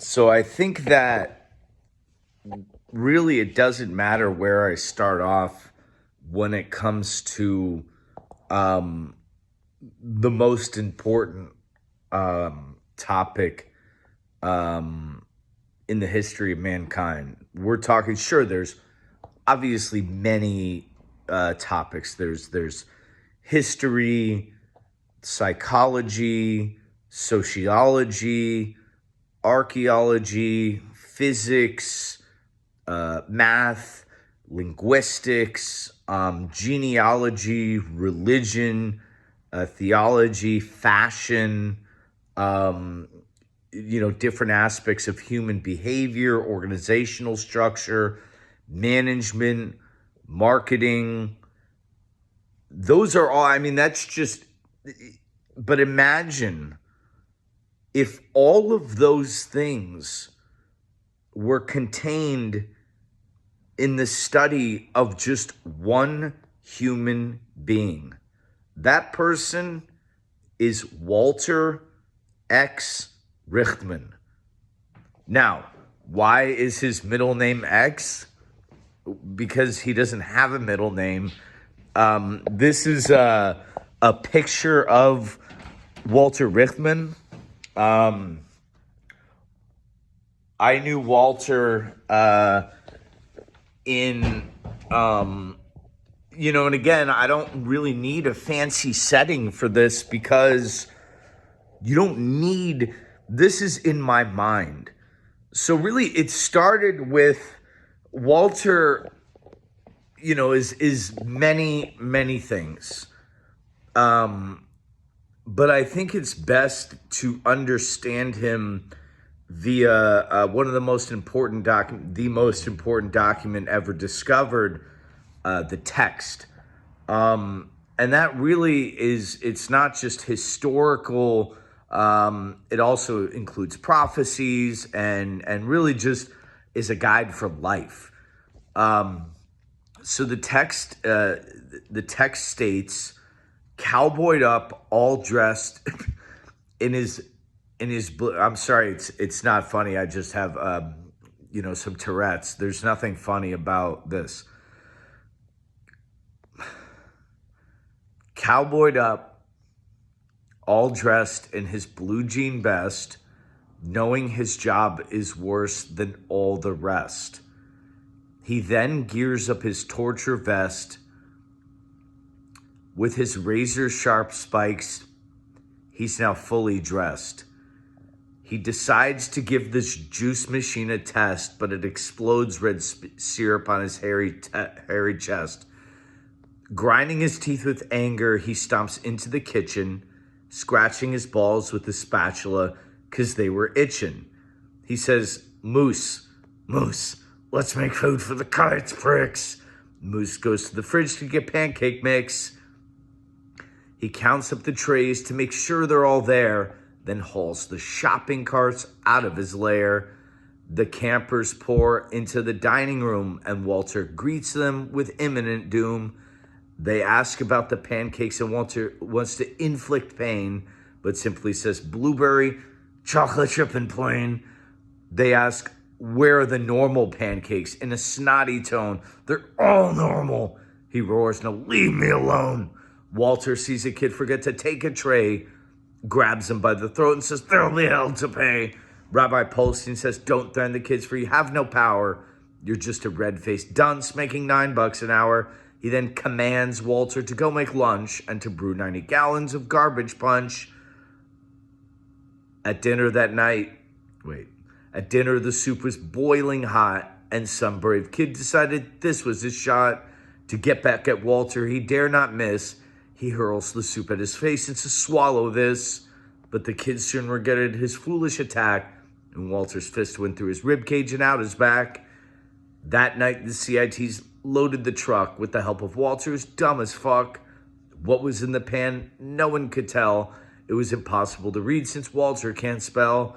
So I think that really it doesn't matter where I start off when it comes to um, the most important topic um, in the history of mankind. We're talking, sure, there's obviously many topics. There's history, psychology, sociology, archaeology, physics, math, linguistics, genealogy, religion, theology, fashion, um, different aspects of human behavior, organizational structure, management, marketing. Those are all, I mean, that's just, but imagine if all of those things were contained in the study of just one human being. That person is Walter X. Richtman. Now, why is his middle name X? Because he doesn't have a middle name. This is a picture of Walter Richtman. I knew Walter in, and again, I don't really need a fancy setting for this because you don't need, this is in my mind. So really it started with Walter, is many, many things. But I think it's best to understand him via one of the most important document ever discovered, the text. And that really it's not just historical. It also includes prophecies and really just is a guide for life. So the text states, cowboyed up, all dressed in his I'm sorry, it's not funny. I just have some Tourette's. There's nothing funny about this. Cowboyed up, all dressed in his blue jean vest, knowing his job is worse than all the rest. He then gears up his torture vest with his razor sharp spikes. He's now fully dressed. He decides to give this juice machine a test, but it explodes red syrup on his hairy chest. Grinding his teeth with anger, he stomps into the kitchen, scratching his balls with the spatula because they were itching. He says, Moose, let's make food for the kites, pricks. Moose goes to the fridge to get pancake mix. He counts up the trays to make sure they're all there, then hauls the shopping carts out of his lair. The campers pour into the dining room, and Walter greets them with imminent doom. They ask about the pancakes, and Walter wants to inflict pain, but simply says, blueberry, chocolate chip, and plain. They ask, where are the normal pancakes? In a snotty tone. They're all normal. He roars, now leave me alone. Walter sees a kid forget to take a tray, grabs him by the throat and says, there'll be hell to pay. Rabbi Polstein says, don't threaten the kids, for you have no power. You're just a red-faced dunce making $9 an hour. He then commands Walter to go make lunch and to brew 90 gallons of garbage punch. At dinner, the soup was boiling hot, and some brave kid decided this was his shot. To get back at Walter, he dare not miss. He hurls the soup at his face and says, swallow this. But the kid soon regretted his foolish attack, and Walter's fist went through his ribcage and out his back. That night, the CITs loaded the truck with the help of Walter, who's dumb as fuck. What was in the pan, no one could tell. It was impossible to read since Walter can't spell.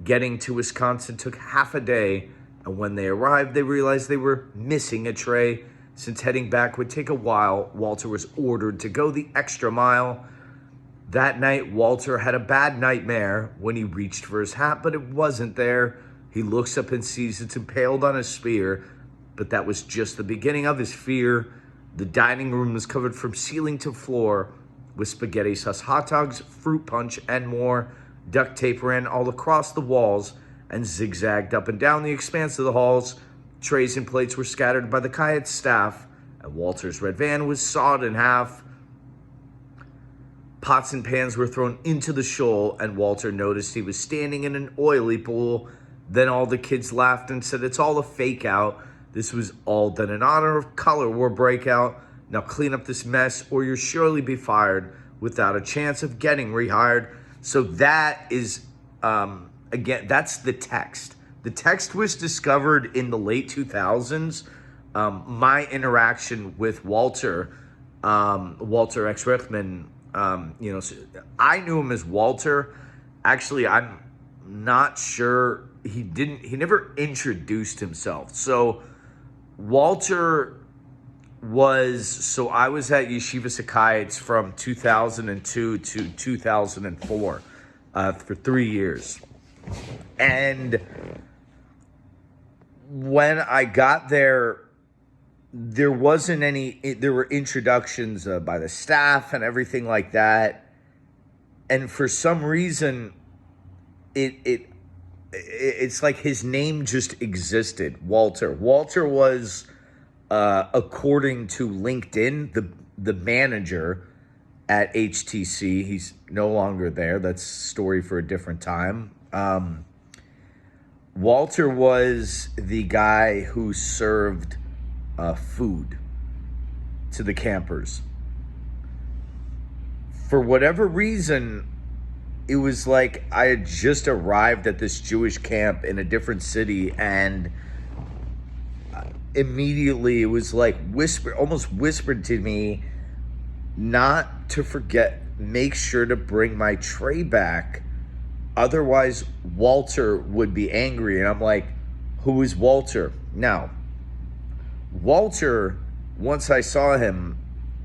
Getting to Wisconsin took half a day, and when they arrived, they realized they were missing a tray. Since heading back would take a while, Walter was ordered to go the extra mile. That night, Walter had a bad nightmare when he reached for his hat, but it wasn't there. He looks up and sees it's impaled on a spear, but that was just the beginning of his fear. The dining room was covered from ceiling to floor with spaghetti sauce, hot dogs, fruit punch, and more. Duct tape ran all across the walls and zigzagged up and down the expanse of the halls. Trays and plates were scattered by the Kayet staff, and Walter's red van was sawed in half. Pots and pans were thrown into the shoal, and Walter noticed he was standing in an oily pool. Then all the kids laughed and said, "It's all a fake out. This was all done in honor of Color War breakout. Now clean up this mess or you'll surely be fired without a chance of getting rehired." So that is, again, that's the text. The text was discovered in the late 2000s. My interaction with Walter X. Rickman, so I knew him as Walter. Actually, I'm not sure he never introduced himself. So Walter I was at Yeshiva Sakayetz from 2002 to 2004 for 3 years. And when I got there, there were introductions by the staff and everything like that. And for some reason, it's like his name just existed, Walter. Walter was, according to LinkedIn, the manager at HTC. He's no longer there. That's a story for a different time. Walter was the guy who served food to the campers. For whatever reason, it was like I had just arrived at this Jewish camp in a different city, and immediately it was like almost whispered to me not to forget, make sure to bring my tray back. Otherwise, Walter would be angry. And I'm like, who is Walter? Now, Walter, once I saw him,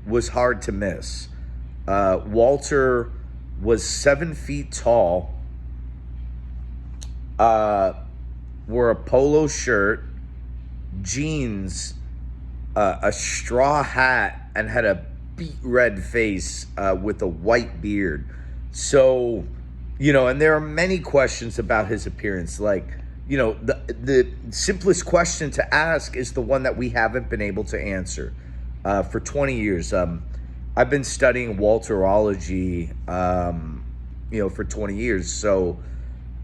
was hard to miss. Walter was 7 feet tall, wore a polo shirt, jeans, a straw hat, and had a beet red face with a white beard. So, and there are many questions about his appearance. Like, the simplest question to ask is the one that we haven't been able to answer. For 20 years, I've been studying Walterology, for 20 years. So,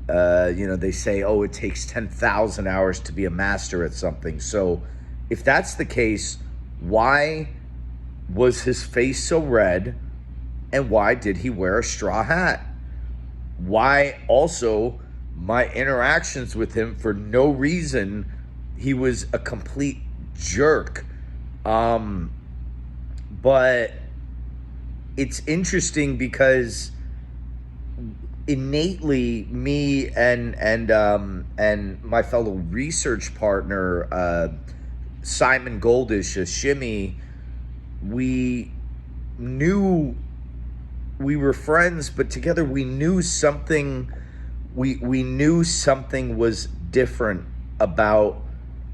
they say, it takes 10,000 hours to be a master at something. So if that's the case, why was his face so red? And why did he wear a straw hat? Why also my interactions with him, for no reason, he was a complete jerk. But it's interesting because innately me and my fellow research partner, Simon Goldish, Shimmy, we knew we were friends, but together we knew something. We knew something was different about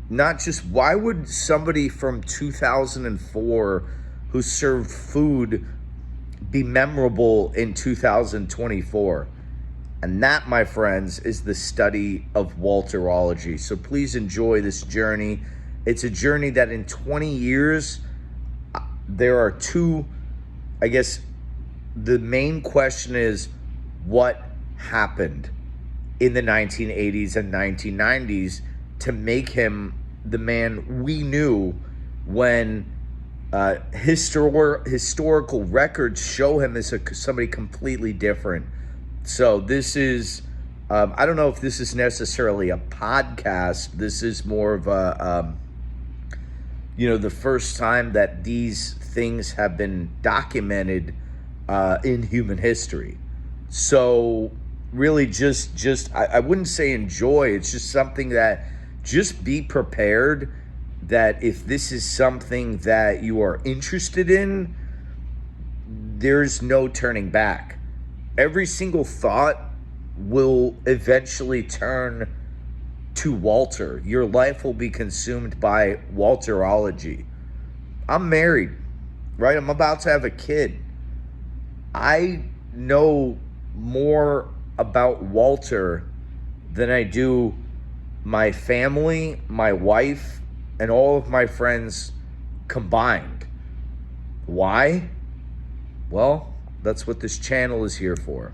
not just why would somebody from 2004 who served food be memorable in 2024. And that, my friends, is the study of Walterology. So please enjoy this journey. It's a journey that in 20 years, there are two, I guess, the main question is what happened in the 1980s and 1990s to make him the man we knew when historical records show him as somebody completely different. So this is, I don't know if this is necessarily a podcast. This is more of a, the first time that these things have been documented in human history. So really just I wouldn't say enjoy. It's just something that just be prepared that if this is something that you are interested in, there's no turning back. Every single thought will eventually turn to Walter. Your life will be consumed by Walterology. I'm married, right? I'm about to have a kid. I know more about Walter than I do my family, my wife, and all of my friends combined. Why? Well, that's what this channel is here for.